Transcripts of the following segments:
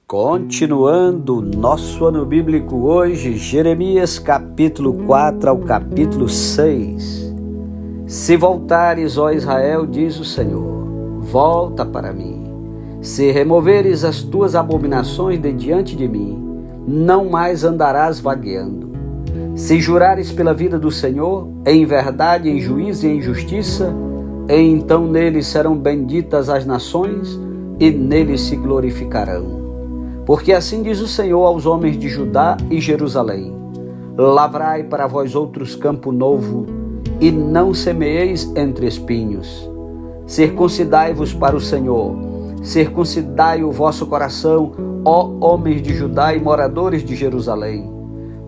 Continuando nosso ano bíblico hoje, Jeremias capítulo 4 ao capítulo 6. Se voltares, ó Israel, diz o Senhor, volta para mim. Se removeres as tuas abominações de diante de mim, não mais andarás vagueando. Se jurares pela vida do Senhor, em verdade, em juízo e em justiça, então nele serão benditas as nações e nele se glorificarão. Porque assim diz o Senhor aos homens de Judá e Jerusalém: lavrai para vós outros campo novo, e não semeeis entre espinhos. Circuncidai-vos para o Senhor, circuncidai o vosso coração, ó homens de Judá e moradores de Jerusalém,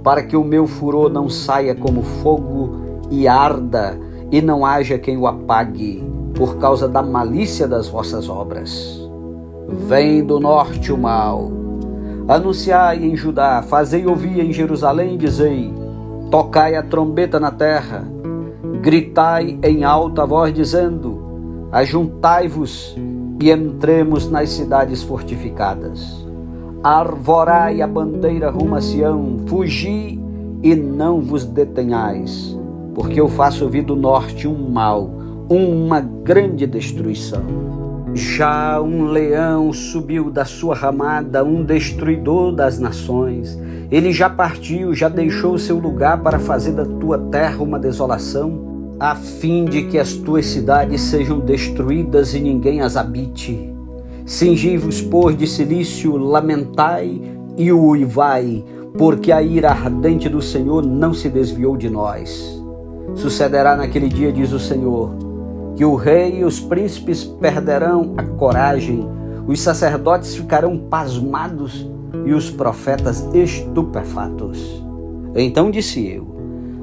para que o meu furor não saia como fogo e arda, e não haja quem o apague, por causa da malícia das vossas obras. Vem do norte o mal. Anunciai em Judá, fazei ouvir em Jerusalém, dizei: tocai a trombeta na terra, gritai em alta voz, dizendo: ajuntai-vos e entremos nas cidades fortificadas. Arvorai a bandeira rumo a Sião, fugi e não vos detenhais, porque eu faço ouvir do norte um mal, uma grande destruição. Já um leão subiu da sua ramada, um destruidor das nações. Ele já partiu, já deixou o seu lugar para fazer da tua terra uma desolação, a fim de que as tuas cidades sejam destruídas e ninguém as habite. Cingi-vos, pois, de cilício, lamentai e uivai, porque a ira ardente do Senhor não se desviou de nós. Sucederá naquele dia, diz o Senhor, que o rei e os príncipes perderão a coragem, os sacerdotes ficarão pasmados e os profetas estupefatos. Então disse eu: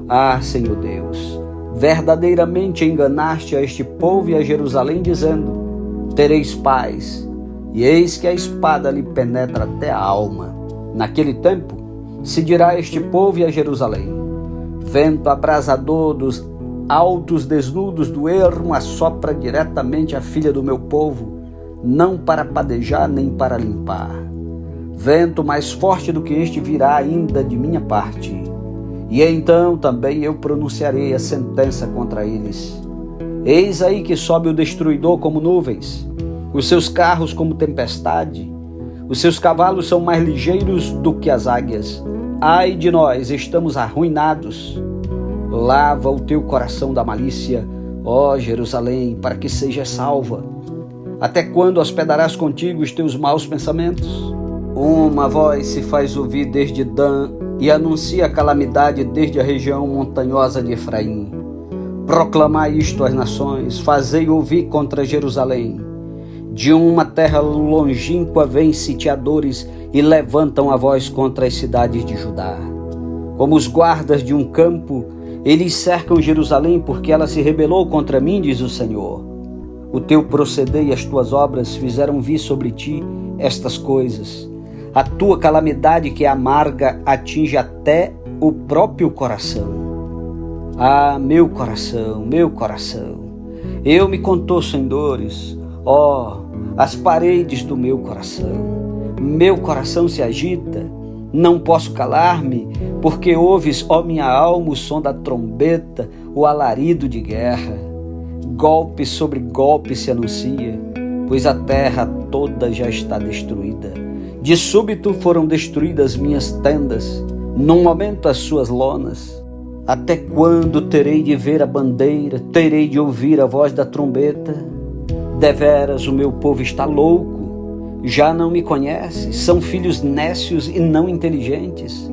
ah, Senhor Deus, verdadeiramente enganaste a este povo e a Jerusalém, dizendo: tereis paz, e eis que a espada lhe penetra até a alma. Naquele tempo se dirá a este povo e a Jerusalém: vento abrasador dos altos desnudos do ermo assopra diretamente a filha do meu povo, não para padejar nem para limpar. Vento mais forte do que este virá ainda de minha parte, e então também eu pronunciarei a sentença contra eles. Eis aí que sobe o destruidor como nuvens, os seus carros como tempestade, os seus cavalos são mais ligeiros do que as águias. Ai de nós, estamos arruinados. Lava o teu coração da malícia, ó Jerusalém, para que sejas salva. Até quando hospedarás contigo os teus maus pensamentos? Uma voz se faz ouvir desde Dan e anuncia a calamidade desde a região montanhosa de Efraim. Proclamai isto às nações, fazei ouvir contra Jerusalém. De uma terra longínqua vêm sitiadores e levantam a voz contra as cidades de Judá. Como os guardas de um campo, eles cercam Jerusalém porque ela se rebelou contra mim, diz o Senhor. O teu proceder e as tuas obras fizeram vir sobre ti estas coisas. A tua calamidade, que é amarga, atinge até o próprio coração. Ah, meu coração, eu me contorço em dores, ó, as paredes do meu coração se agita. Não posso calar-me, porque ouves, ó minha alma, o som da trombeta, o alarido de guerra. Golpe sobre golpe se anuncia, pois a terra toda já está destruída. De súbito foram destruídas minhas tendas, num momento as suas lonas. Até quando terei de ver a bandeira, terei de ouvir a voz da trombeta? Deveras o meu povo está louco, já não me conhece, são filhos nécios e não inteligentes.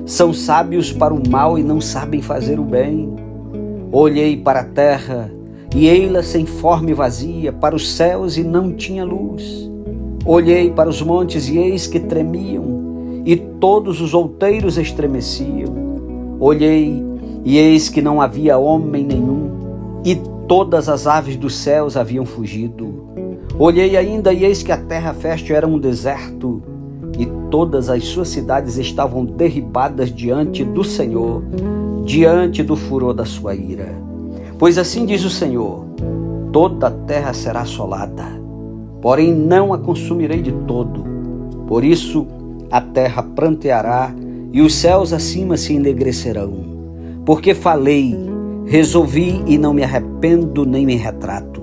São sábios para o mal e não sabem fazer o bem. Olhei para a terra e ei-la sem forma e vazia, para os céus e não tinha luz. Olhei para os montes e eis que tremiam, e todos os outeiros estremeciam. Olhei e eis que não havia homem nenhum, e todas as aves dos céus haviam fugido. Olhei ainda e eis que a terra fértil era um deserto, e todas as suas cidades estavam derribadas diante do Senhor, diante do furor da sua ira. Pois assim diz o Senhor: toda a terra será assolada, porém não a consumirei de todo, Por isso a terra pranteará e os céus acima se enegrecerão. Porque falei, resolvi e não me arrependo nem me retrato.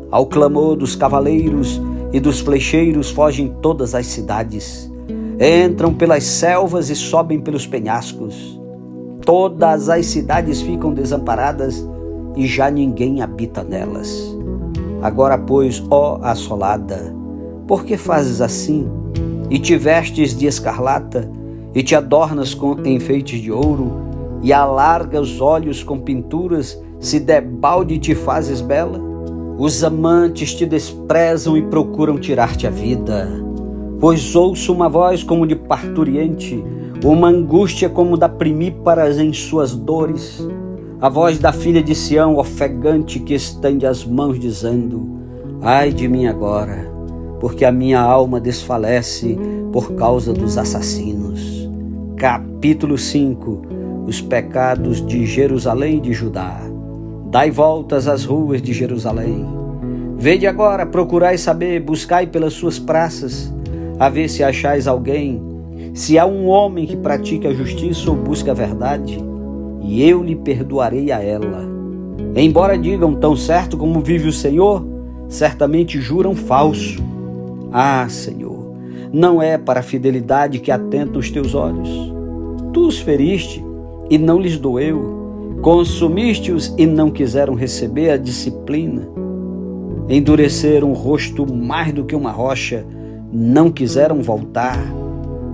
Ao clamor dos cavaleiros e dos flecheiros fogem todas as cidades. Entram pelas selvas e sobem pelos penhascos. Todas as cidades ficam desamparadas e já ninguém habita nelas. Agora, pois, ó assolada, por que fazes assim? E te vestes de escarlata, e te adornas com enfeites de ouro, e alarga os olhos com pinturas, se debalde te fazes bela? Os amantes te desprezam e procuram tirar-te a vida. Pois ouço uma voz como de parturiente, uma angústia como da primíparas em suas dores, a voz da filha de Sião, ofegante, que estende as mãos, dizendo: ai de mim agora, porque a minha alma desfalece por causa dos assassinos. Capítulo 5. Os pecados de Jerusalém e de Judá. Dai voltas às ruas de Jerusalém. Vede agora, procurai saber, buscai pelas suas praças, a ver se achais alguém, se há um homem que pratique a justiça ou busca a verdade, e eu lhe perdoarei a ela. Embora digam tão certo como vive o Senhor, certamente juram falso. Ah, Senhor, não é para a fidelidade que atentam os teus olhos. Tu os feriste e não lhes doeu, consumiste-os e não quiseram receber a disciplina. Endureceram o rosto mais do que uma rocha, não quiseram voltar.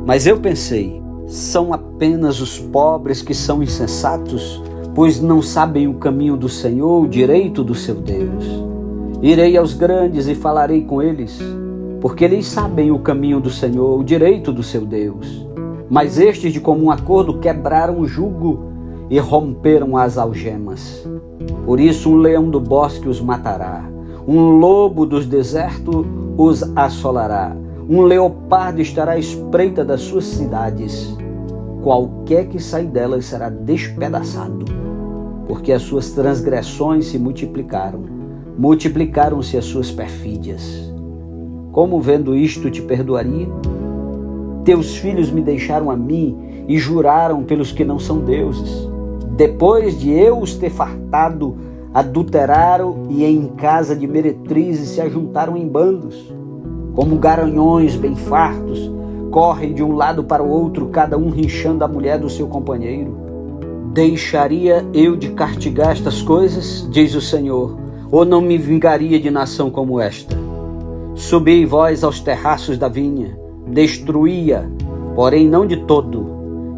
Mas eu pensei, são apenas os pobres que são insensatos, pois não sabem o caminho do Senhor, o direito do seu Deus. Irei aos grandes e falarei com eles, porque eles sabem o caminho do Senhor, o direito do seu Deus. Mas estes de comum acordo quebraram o jugo e romperam as algemas. Por isso um leão do bosque os matará, um lobo dos desertos os assolará, um leopardo estará à espreita das suas cidades. Qualquer que sair delas será despedaçado, porque as suas transgressões se multiplicaram, multiplicaram-se as suas perfídias. Como vendo isto te perdoaria? Teus filhos me deixaram a mim e juraram pelos que não são deuses. Depois de eu os ter fartado, adulteraram e em casa de meretrizes se ajuntaram em bandos. Como garanhões bem fartos, correm de um lado para o outro, cada um rinchando a mulher do seu companheiro. Deixaria eu de castigar estas coisas, diz o Senhor, ou não me vingaria de nação como esta? Subi vós aos terraços da vinha, destruí-a, porém não de todo.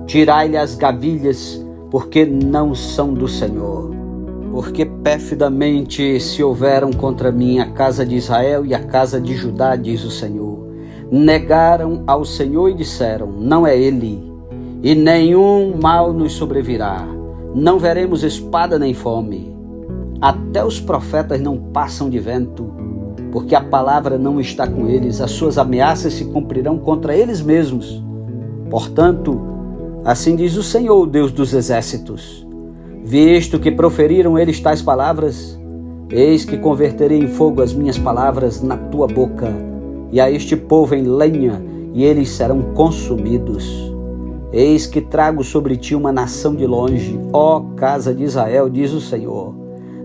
Tirai-lhe as gavilhas, porque não são do Senhor. Porque perfidamente se houveram contra mim a casa de Israel e a casa de Judá, diz o Senhor. Negaram ao Senhor e disseram: não é Ele, e nenhum mal nos sobrevirá. Não veremos espada nem fome. Até os profetas não passam de vento, porque a palavra não está com eles, as suas ameaças se cumprirão contra eles mesmos. Portanto, assim diz o Senhor, Deus dos exércitos: visto que proferiram eles tais palavras, eis que converterei em fogo as minhas palavras na tua boca, e a este povo em lenha, e eles serão consumidos. Eis que trago sobre ti uma nação de longe, ó casa de Israel, diz o Senhor,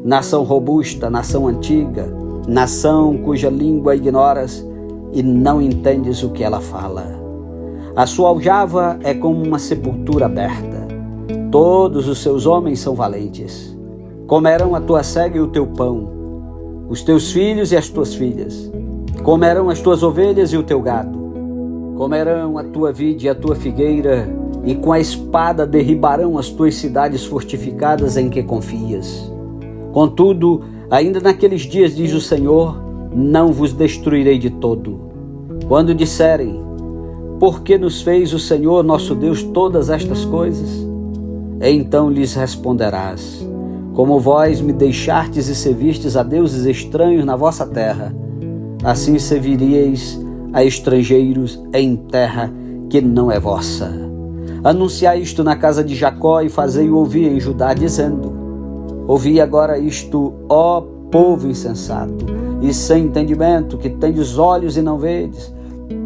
nação robusta, nação antiga, nação cuja língua ignoras e não entendes o que ela fala. A sua aljava é como uma sepultura aberta. Todos os seus homens são valentes. Comerão a tua cega e o teu pão, os teus filhos e as tuas filhas. Comerão as tuas ovelhas e o teu gado. Comerão a tua vide e a tua figueira, e com a espada derribarão as tuas cidades fortificadas em que confias. Contudo, ainda naqueles dias, diz o Senhor, não vos destruirei de todo. Quando disserem: por que nos fez o Senhor nosso Deus todas estas coisas? Então lhes responderás: como vós me deixastes e servistes a deuses estranhos na vossa terra, assim serviríeis a estrangeiros em terra que não é vossa. Anunciai isto na casa de Jacó e fazei-o ouvir em Judá, dizendo: ouvi agora isto, ó povo insensato e sem entendimento, que tendes olhos e não vedes,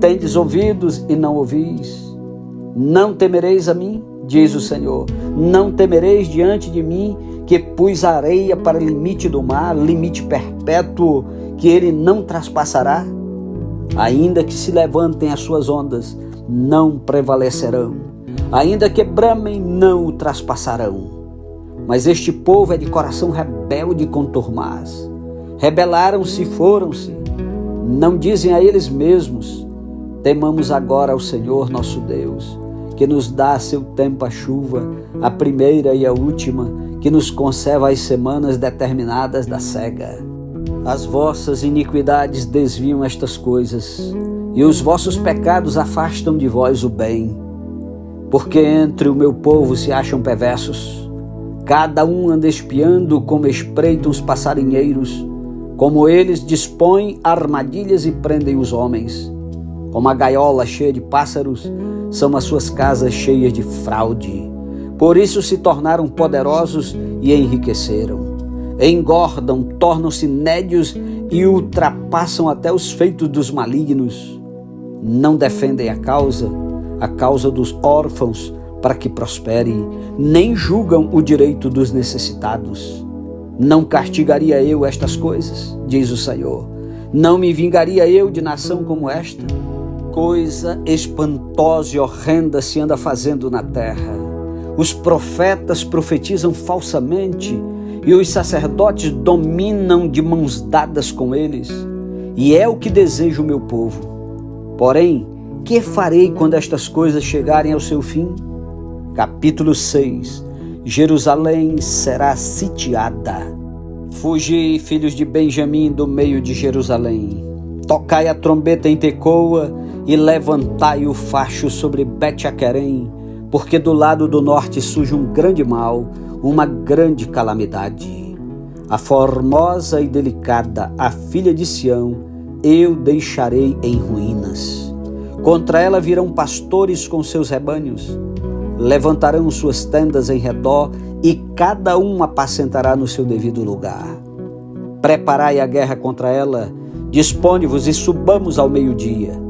Tendes ouvidos e não ouvis? Não temereis a mim, diz o Senhor. Não temereis diante de mim, que pus a areia para limite do mar, limite perpétuo, que ele não traspassará? Ainda que se levantem as suas ondas, não prevalecerão. Ainda que bramem, não o traspassarão. Mas este povo é de coração rebelde e contumaz. Rebelaram-se e foram-se. Não dizem a eles mesmos: temamos agora ao Senhor nosso Deus, que nos dá a seu tempo a chuva, a primeira e a última, que nos conserva as semanas determinadas da cega. As vossas iniquidades desviam estas coisas, e os vossos pecados afastam de vós o bem. Porque entre o meu povo se acham perversos, cada um anda espiando como espreitam os passarinheiros, como eles dispõem armadilhas e prendem os homens. Como a gaiola cheia de pássaros, são as suas casas cheias de fraude. Por isso se tornaram poderosos e enriqueceram. Engordam, tornam-se nédios e ultrapassam até os feitos dos malignos. Não defendem a causa dos órfãos para que prospere, nem julgam o direito dos necessitados. Não castigaria eu estas coisas, diz o Senhor. Não me vingaria eu de nação como esta? Coisa espantosa e horrenda se anda fazendo na terra. Os profetas profetizam falsamente e os sacerdotes dominam de mãos dadas com eles. E é o que deseja o meu povo. Porém, que farei quando estas coisas chegarem ao seu fim? Capítulo 6. Jerusalém será sitiada. Fugi, filhos de Benjamim, do meio de Jerusalém. Tocai a trombeta em Tecoa e levantai o facho sobre Bet-Aquerem, porque do lado do norte surge um grande mal, uma grande calamidade. A formosa e delicada, a filha de Sião, eu deixarei em ruínas. Contra ela virão pastores com seus rebanhos, levantarão suas tendas em redor e cada um apacentará no seu devido lugar. Preparai a guerra contra ela, dispone-vos e subamos ao meio-dia.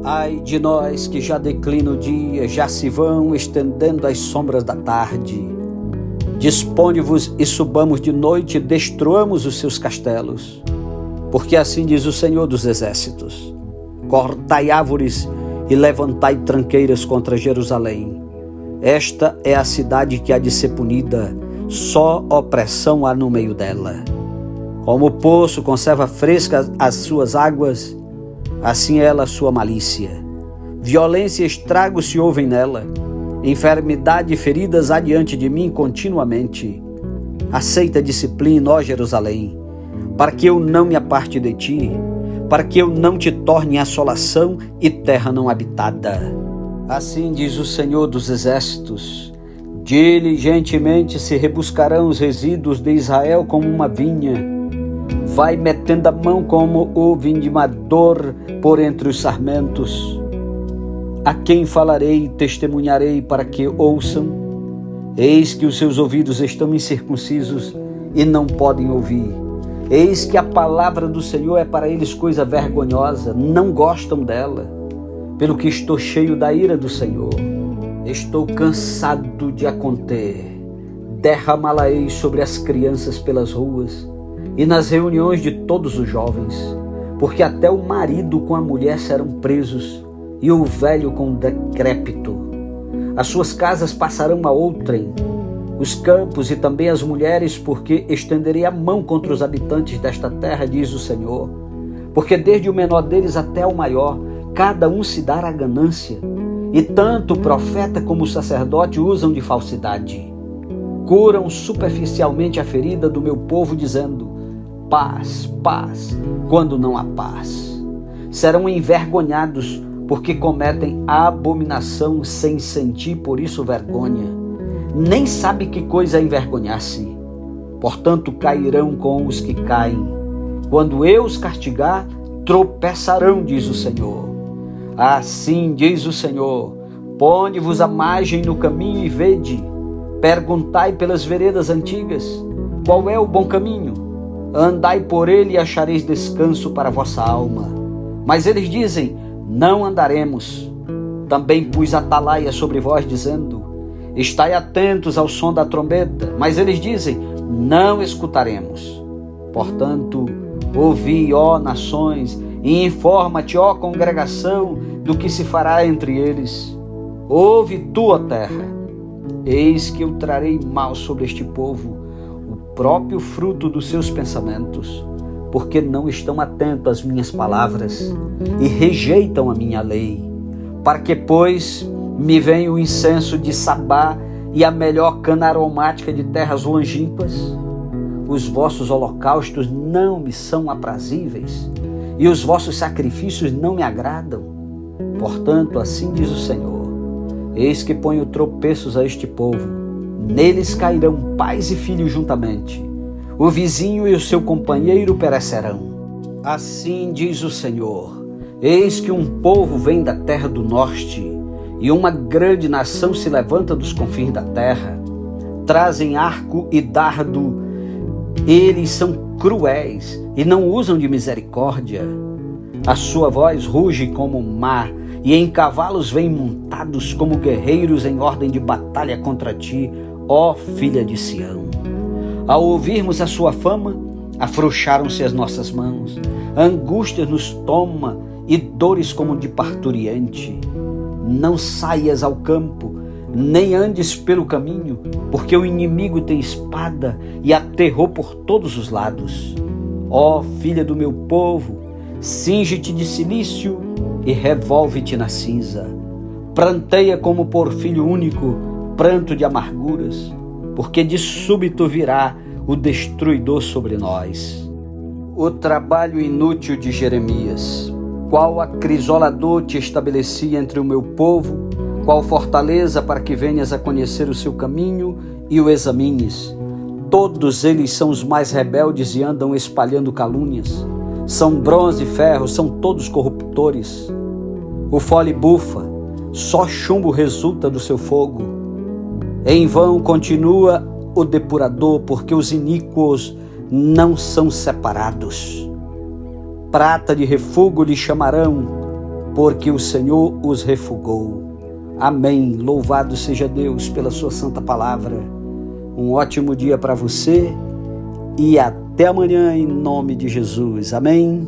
Ai de nós que já declina o dia, já se vão estendendo as sombras da tarde. Dispone-vos e subamos de noite e destruamos os seus castelos. Porque assim diz o Senhor dos Exércitos: cortai árvores e levantai tranqueiras contra Jerusalém. Esta é a cidade que há de ser punida, só opressão há no meio dela. Como o poço conserva frescas as suas águas, assim ela a sua malícia. Violência e estrago se ouvem nela, enfermidade e feridas há diante de mim continuamente. Aceita a disciplina, ó Jerusalém, para que eu não me aparte de ti, para que eu não te torne assolação e terra não habitada. Assim diz o Senhor dos Exércitos: diligentemente se rebuscarão os resíduos de Israel como uma vinha. Vai metendo a mão como o vindimador por entre os sarmentos. A quem falarei e testemunharei para que ouçam? Eis que os seus ouvidos estão incircuncisos e não podem ouvir. Eis que a palavra do Senhor é para eles coisa vergonhosa, não gostam dela. Pelo que estou cheio da ira do Senhor, estou cansado de a conter. Derramá-la-ei sobre as crianças pelas ruas e nas reuniões de todos os jovens, porque até o marido com a mulher serão presos e o velho com o decrépito. As suas casas passarão a outrem, os campos e também as mulheres, porque estenderei a mão contra os habitantes desta terra, diz o Senhor. Porque desde o menor deles até o maior, cada um se dará ganância, e tanto o profeta como o sacerdote usam de falsidade. Curam superficialmente a ferida do meu povo, dizendo: paz, paz, quando não há paz. Serão envergonhados, porque cometem abominação sem sentir por isso vergonha. Nem sabe que coisa é envergonhar-se. Portanto, cairão com os que caem. Quando eu os castigar, tropeçarão, diz o Senhor. Assim diz o Senhor: ponde-vos à margem no caminho e vede. Perguntai pelas veredas antigas: qual é o bom caminho? Andai por ele e achareis descanso para a vossa alma. Mas eles dizem: não andaremos. Também pus atalaia sobre vós, dizendo: estai atentos ao som da trombeta. Mas eles dizem: não escutaremos. Portanto, ouvi, ó nações, e informa-te, ó congregação, do que se fará entre eles. Ouve tu, ó terra, eis que eu trarei mal sobre este povo, o próprio fruto dos seus pensamentos, porque não estão atentos às minhas palavras e rejeitam a minha lei. Para que, pois, me venha o incenso de Sabá e a melhor cana aromática de terras longínquas? Os vossos holocaustos não me são aprazíveis, e os vossos sacrifícios não me agradam. Portanto, assim diz o Senhor: eis que ponho tropeços a este povo, neles cairão pais e filhos juntamente, o vizinho e o seu companheiro perecerão. Assim diz o Senhor: eis que um povo vem da terra do norte, e uma grande nação se levanta dos confins da terra. Trazem arco e dardo, eles são cruéis e não usam de misericórdia. A sua voz ruge como o mar, e em cavalos vêm montados como guerreiros em ordem de batalha contra ti, ó filha de Sião. Ao ouvirmos a sua fama, afrouxaram-se as nossas mãos, angústia nos toma e dores como de parturiente. Não saias ao campo, nem andes pelo caminho, porque o inimigo tem espada e aterrou por todos os lados. Ó filha do meu povo, cinge-te de cilício e revolve-te na cinza. Pranteia como por filho único, pranto de amarguras, porque de súbito virá o destruidor sobre nós. O trabalho inútil de Jeremias. Qual acrisolador te estabelecia entre o meu povo, qual fortaleza para que venhas a conhecer o seu caminho e o examines. Todos eles são os mais rebeldes e andam espalhando calúnias. São bronze e ferro, são todos corruptores. O fole bufa, só chumbo resulta do seu fogo. Em vão continua o depurador, porque os iníquos não são separados. Prata de refúgio lhe chamarão, porque o Senhor os refugou. Amém. Louvado seja Deus pela sua santa palavra. Um ótimo dia para você e até amanhã em nome de Jesus. Amém.